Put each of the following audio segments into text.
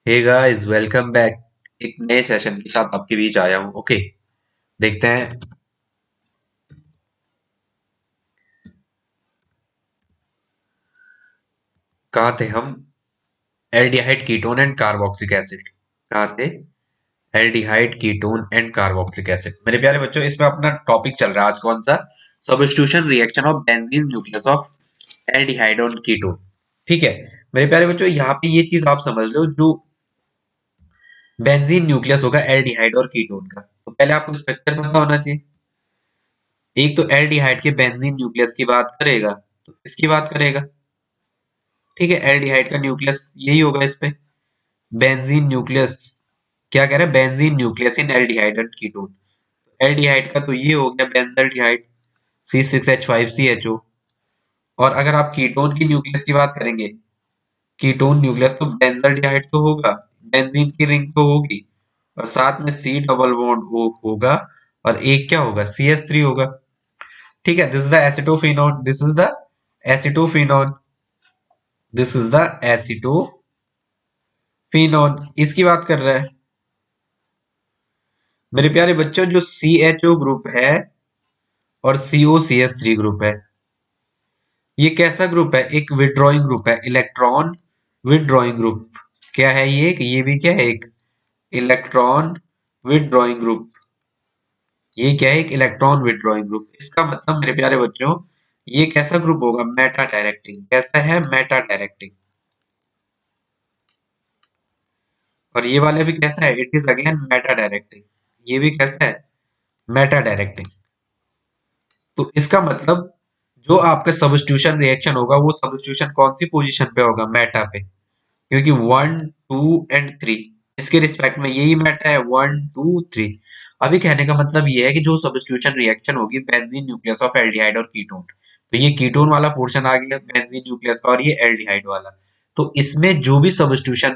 Hey guys, welcome back. एक नए session के साथ आपके बीच आया हूँ। ओके, देखते हैं कहाँ थे हम। Aldehyde ketone and carboxylic acid. कहाँ थे? Aldehyde ketone and carboxylic acid. मेरे प्यारे बच्चों, इसमें अपना टॉपिक चल रहा है आज कौन सा? Substitution reaction of benzene nucleus of aldehyde on ketone. ठीक है मेरे प्यारे बच्चों, यहाँ पे ये चीज आप समझ लो, जो बेंजीन न्यूक्लियस होगा एल्डिहाइड और कीटोन का, तो पहले आपको स्ट्रक्चर पता होना चाहिए। एक तो एल्डिहाइड के बेंजीन न्यूक्लियस की बात करेगा, तो किसकी बात करेगा? ठीक है, एल्डिहाइड का न्यूक्लियस यही होगा इस पे। बेंजीन न्यूक्लियस क्या कह रहा है? Benzene nucleus in aldehyde and ketone. Aldehyde का तो ये हो गया बेंजल्डिहाइड, C6H5CHO। और अगर आप कीटोन की न्यूक्लियस की बात करेंगे, कीटोन न्यूक्लियस तो बेंजल्डिहाइड तो होगा, बेंजीन की रिंग तो होगी, और साथ में C डबल बॉन्ड O होगा, और एक क्या होगा? CH3 होगा। ठीक है, this is the acetophenone, this is the acetophenone, this is the acetophenone. इसकी बात कर रहा है मेरे प्यारे बच्चों। जो CHO ग्रुप है और COCH3 ग्रुप है, ये कैसा ग्रुप है? एक विड्रॉइंग ग्रुप है, इलेक्ट्रॉन विड्रॉइंग ग्रुप। क्या है ये भी क्या है? एक इलेक्ट्रॉन विड्रॉइंग ग्रुप। ये क्या है? एक इलेक्ट्रॉन विड्रॉइंग ग्रुप। इसका मतलब मेरे प्यारे बच्चों, ये कैसा ग्रुप होगा? Meta directing. कैसा है? Meta directing. और ये वाला भी कैसा है? It is again Meta directing. ये भी कैसा है? Meta directing. तो इसका मतलब जो आपका सब्स्टिट्यूशन रिएक्शन होगा, वो सब्स्टिट्यूशन कौन सी पोजीशन पे होगा? मेटा पे। क्योंकि 1 2 एंड 3 इसके रिस्पेक्ट में यही मेटा है, 1 2 3। अभी कहने का मतलब ये है कि जो सब्स्टिट्यूशन रिएक्शन होगी बेंजीन न्यूक्लियस ऑफ एल्डिहाइड और कीटोन, तो ये कीटोन वाला पोर्शन आ गया बेंजीन न्यूक्लियस का, और ये एल्डिहाइड वाला। तो इसमें जो भी सब्स्टिट्यूशन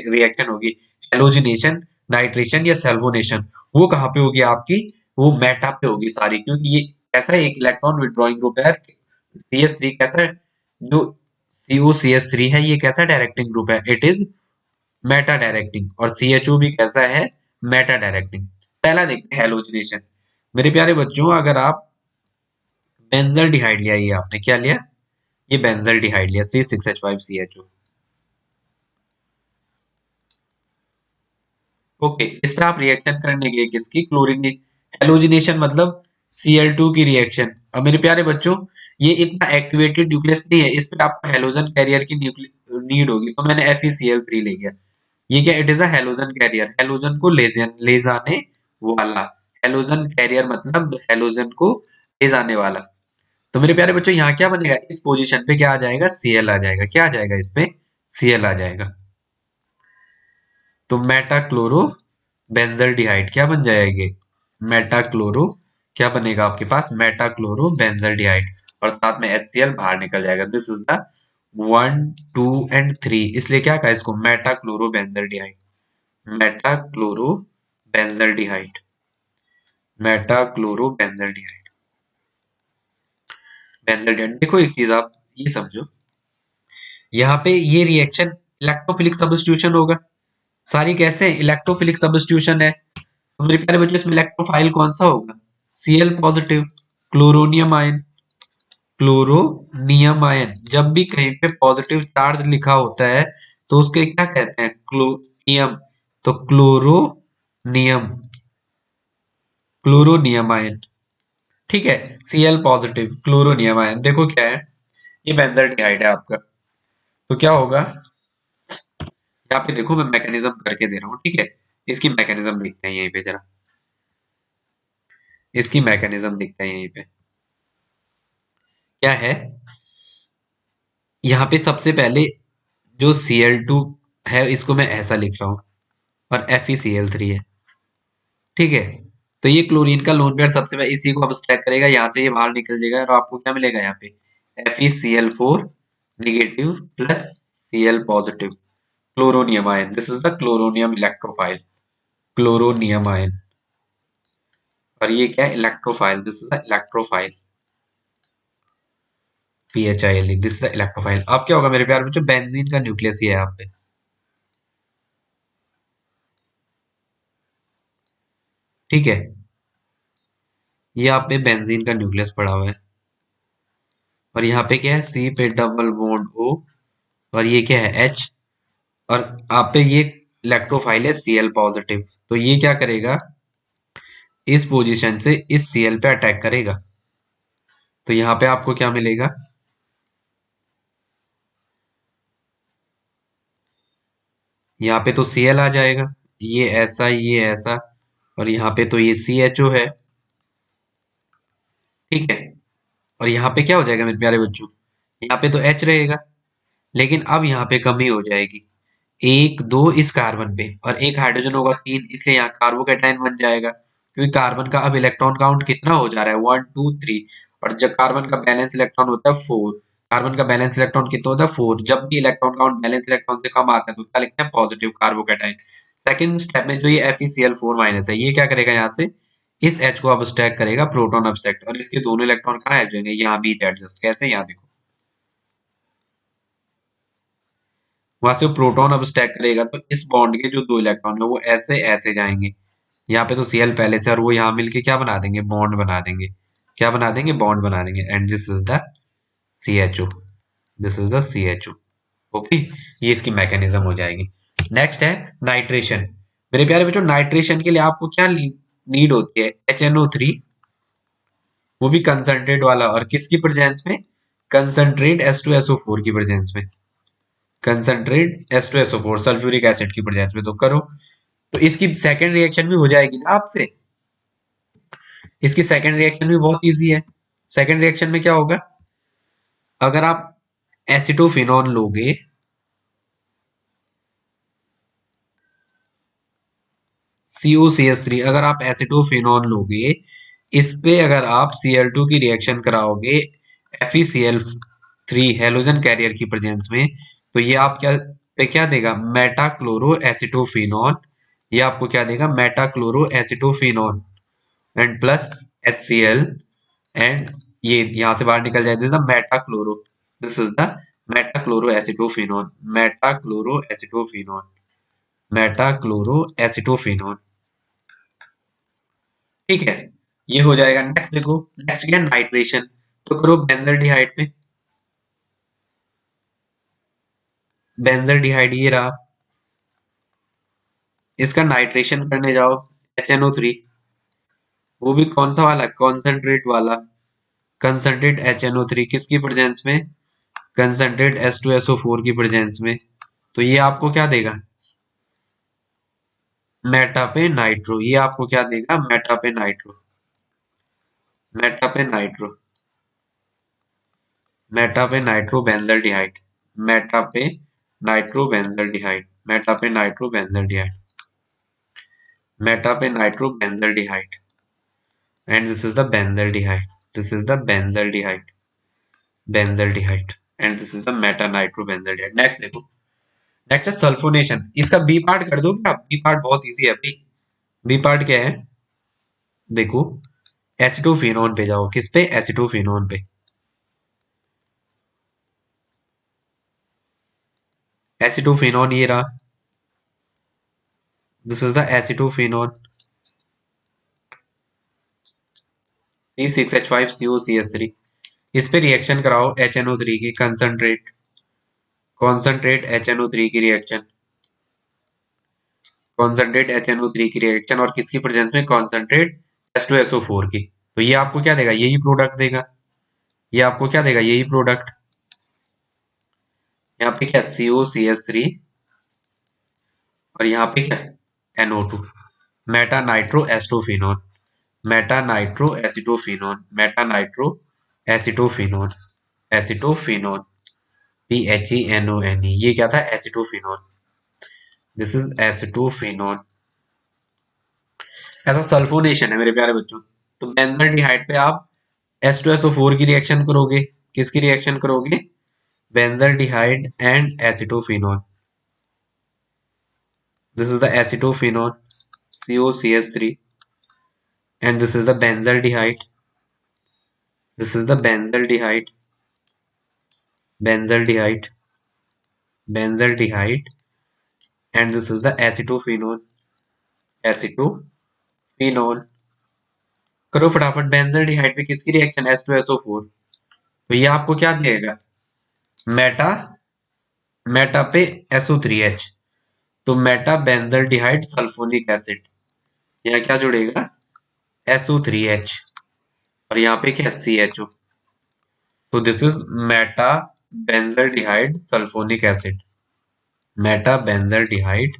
रिएक्शन होगी, हेलोजिनेशन, नाइट्रेशन या सल्फोनेशन, वो कहाँ पे होगी आपकी? वो मेटा पे होगी सारी। क्योंकि ये ऐसा एक इलेक्ट्रॉन विड्रॉइंग ग्रुप है। CH3 कैसा है? जो COCH3 है, ये कैसा डायरेक्टिंग ग्रुप है? It is Meta directing. और CHO भी कैसा है? Meta directing. पहला देखते हैं हेलोजिनेशन। मेरे प्यारे बच्चों, अगर आप बेंजल्डिहाइड लिया, ये आपने क्या लिया? ये बेंजल्डिहाइड लिया, C6H5CHO। ओके, इस पे आप रिएक्शन करने गए किसकी? क्लोरीन की। हेलोजिनेशन मतलब Cl2 की रिएक्शन। अब मेरे प्यारे बच्चों, ये इतना एक्टिवेटेड न्यूक्लियस नहीं है, इस पे आपको हेलोजन कैरियर की नीड होगी, तो मैंने FeCl3 ले गया। ये क्या? It is a halogen carrier. Halogen को ले जाने वाला। हेलोजन कैरियर मतलब हेलोजन को ले जाने वाला। तो मेरे प्यारे बच्चों, यहाँ क्या बनेगा? इस पोजीशन पे क्या आ जाएगा? Cl आ जाएगा। क्या आ जाएगा इसमें? Cl आ जाएगा। तो मेटाक्लोरो बेंजल्डिहाइड क्या बन जाएगी? मेटाक्लोरो क्या बनेगा आपके पास? Metachloro benzaldehyde. और साथ में HCl बाहर निकल जाएगा। दिस इज द 1 2 एंड 3, इसलिए क्या कहा इसको? Metachloro benzaldehyde. Metachloro benzaldehyde. Metachloro benzaldehyde. Benzaldehyde. देखो एक चीज आप ये समझो, यहाँ पे ये रिएक्शन इलेक्ट्रोफिलिक सब्स्टिट्यूशन होगा। सारी कैसे इलेक्ट्रोफिलिक सब्स्टिट्यूशन है। तो मेरे प्यारे बच्चों, इसमें इलेक्ट्रोफाइल कौन सा होगा? Cl positive. Chloronium ion. Chloronium ion जब भी कहीं पे पॉजिटिव चार्ज लिखा होता है, तो उसके क्या कहते हैं? क्लोनियम। तो क्लोरोनियम, क्लोरोनियम आयन। ठीक है, Cl पॉजिटिव, क्लोरोनियम आयन। देखो क्या है, ये बेंजल्डिहाइड है आपका। तो क्या होगा? यहाँ पे देखो, मैं मैकेनिज्म करके दे रहा हूँ। ठीक है, इसकी मैकेनिज्म देखते हैं यहीं पे जरा। इसकी मैकेनिज्म देखते हैं यहीं पे। क्या है? यहाँ पे सबसे पहले जो Cl2 है, इसको मैं ऐसा लिख रहा हूँ, और FeCl3 है। ठीक है, तो ये क्लोरीन का लोन पेयर सबसे पहले इसी को अब स्टैक करेगा, यहाँ से ये बाहर निकल जाएगा, और आपको क्या मिलेगा यहाँ पे? FeCl4 negative plus Cl positive. Chloronium ion, this is the chloronium electrophile. Chloronium ion. और ये क्या है? Electrophile. This is the electrophile. PHILE, this is the electrophile. अब क्या होगा मेरे प्यार में? जो बेंजीन का न्यूक्लियस ही है यहाँ पे। ठीक है, ये आप पे बेंजीन का न्यूक्लियस पड़ा हुआ है और यहाँ पे क्या है, सी पे डबल बॉन्ड ओ और ये क्या है, एच, और आप पे ये इलेक्ट्रोफाइल है Cl पॉजिटिव। तो ये क्या करेगा, इस पोजीशन से इस Cl पे अटैक करेगा। तो यहाँ पे आपको क्या मिलेगा, यहाँ पे तो Cl आ जाएगा, ये ऐसा, और यहाँ पे तो ये CHO है। ठीक है, और यहाँ पे क्या हो जाएगा मेरे प्यारे बच्चों, यहाँ पे तो H रहेगा, लेकिन अब यहाँ पे कमी हो जाएगी, एक दो इस कार्बन पे और एक हाइड्रोजन होगा तीन, इसलिए यहाँ कार्बोकेटाइन बन जाएगा, क्योंकि कार्बन का अब इलेक्ट्रॉन काउंट कितना हो जा रहा है, 1 2 3। और जब कार्बन का बैलेंस इलेक्ट्रॉन होता है 4, कार्बन का बैलेंस इलेक्ट्रॉन कितना होता है 4, जब भी इलेक्ट्रॉन काउंट बैलेंस इलेक्ट्रॉन से कम आता है तो क्या लिखते हैं, पॉजिटिव कार्बोकेटाइन। सेकंड स्टेप में जो ये FeCl4 माइनस है, ये क्या करेगा, यहाँ से इस H को अब्स्ट्रैक्ट करेगा, प्रोटॉन अब्स्ट्रैक्ट, और इसके दोनों इलेक्ट्रॉन कहाँ ऐड जाएंगे, यहाँ बीच एडजस्ट, कैसे, यहाँ देखो, वहां से वो प्रोटॉन अब स्टैक करेगा तो इस बॉन्ड के जो दो इलेक्ट्रॉन है वो ऐसे ऐसे जाएंगे, यहाँ पे तो Cl पहले से, और वो यहाँ मिलके क्या बना देंगे, बॉन्ड बना देंगे, क्या बना देंगे, बॉन्ड बना देंगे, and this is the CHO, this is the CHO। Okay, ये इसकी मैकेनिज्म हो जाएगी। नेक्स्ट है नाइट्रेशन। मेरे प्यारे बच्चों, नाइट्रेशन के लिए आपको क्या नीड होती है, HNO3, वो भी कंसंट्रेट वाला, और किसकी प्रेजेंस में, कंसंट्रेट H2SO4 की प्रेजेंस में, कंसंट्रेट H2SO4 सल्फ्यूरिक एसिड की प्रेजेंस में। तो करो, तो इसकी सेकंड रिएक्शन भी हो जाएगी ना आपसे, इसकी सेकंड रिएक्शन भी बहुत इजी है। सेकंड रिएक्शन में क्या होगा, अगर आप एसिटोफिनॉन लोगे, COCH3, अगर आप एसिटोफिनॉन लोगे, इस पे अगर आप Cl2 की रिएक्शन कराओगे FeCl3 हेलोजन कैरियर की प्रेजेंस में, तो ये आप क्या पे क्या देगा, मेटाक्लोरो एसिटोफिनॉन, ये आपको क्या देगा, metachloro acetophenone and plus HCl, and ये यहां से बाहर निकल जाए, this is the metachloro, this is the metachloro acetophenone, metachloro acetophenone, metachloro acetophenone. ठीक है, ये हो जाएगा। नेक्स्ट देखो, नेक्स्ट क्या, नाइट्रेशन। तो करो बेंजल्डिहाइड पे, बेंजल्डिहाइड ये रहा, इसका नाइट्रेशन करने जाओ, HNO3, वो भी कौन सा वाला, कॉन्सेंट्रेट वाला, कंसंट्रेट HNO3 किसकी प्रेजेंस में, कंसंट्रेट H2SO4 की प्रेजेंस में। तो ये आपको क्या देगा, मेटा पे नाइट्रो, ये आपको क्या देगा, मेटा पे नाइट्रो, मेटा पे नाइट्रो, मेटा पे नाइट्रो बेंजल्डिहाइड, मेटा पे नाइट्रो बेंजल्डिहाइड, मेटा पे नाइट्रो बेंजल्डिहाइड, मेटा पे nitro benzaldehyde, and this is the benzaldehyde, this is the benzaldehyde, benzaldehyde, and this is the Meta nitro benzaldehyde. Next देखो, next है sulphonation. इसका B part कर दो क्या, B part बहुत easy है भाई। बी पार्ट क्या है, देखो, एसिटोफिनोन पे जाओ, किस पे, एसिटोफिनोन पे, एसिटोफिनोन ये रहा, this is the acetophenone, C6H5COCH3, इस पे रिएक्शन कराओ HNO3 की, कंसंट्रेट, कॉन्संट्रेट HNO3 की रिएक्शन, कॉन्संट्रेट HNO3 की रिएक्शन, और किसकी प्रेजेंस में, कॉन्संट्रेट H2SO4 की। तो ये आपको क्या देगा, यही प्रोडक्ट देगा, ये आपको क्या देगा, यही प्रोडक्ट। यहाँ पे क्या, COCH3, और यहाँ पे क्या है, NO2, meta nitro acetophenone, meta nitro acetophenone, meta nitro acetophenone, acetophenone, PHENONE, ये क्या था, एसिटोफिनोन, दिस इज एसिटोफिनोन। ऐसा सल्फोनेशन है मेरे प्यारे बच्चों। तो बेंजल्डिहाइड पे आप H2SO4 की रिएक्शन करोगे, किसकी रिएक्शन करोगे, benzaldehyde and acetophenone, this is the acetophenone, COCH3, and this is the benzaldehyde, this is the benzaldehyde, benzaldehyde, benzaldehyde, and this is the acetophenone, acetophenone, phenol. करो फटाफट, बेंजल्डिहाइड पे किसकी रिएक्शन, H2SO4। तो ये आपको क्या देगा, मेटा, मेटा पे SO3H, तो मेटा बेंजल्डिहाइड सल्फोनिक एसिड। यहाँ क्या जुड़ेगा, SO3H, और यहाँ पे क्या, CHO। तो this is Meta benzaldehyde sulphonic acid, Meta benzaldehyde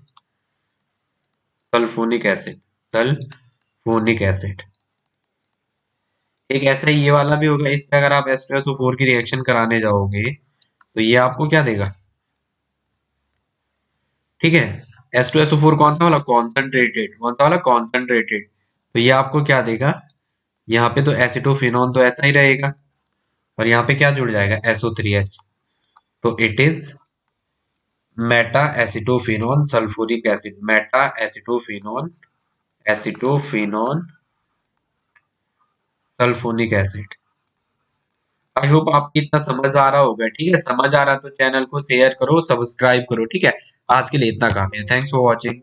sulphonic acid, sulphonic acid. एक ऐसा ही ये वाला भी होगा, इस पे अगर आप H2SO4 की रिएक्शन कराने जाओगे तो ये आपको क्या देगा, ठीक है। H2SO4 कौन सा वाला, कॉन्सेंट्रेटेड, कौन सा वाला, कॉन्सेंट्रेटेड। तो ये आपको क्या देगा, यहाँ पे तो एसिटोफिनोन तो ऐसा ही रहेगा, और यहाँ पे क्या जुड़ जाएगा, SO3H। तो it is Meta acetophenone sulphuric acid, Meta acetophenone, acetophenone sulphonic acid. I hope आपको इतना समझ आ रहा होगा, ठीक है। समझ आ रहा तो चैनल को शेयर करो, सब्सक्राइब करो, ठीक है। आज के लिए इतना काफी है, थैंक्स फॉर वॉचिंग।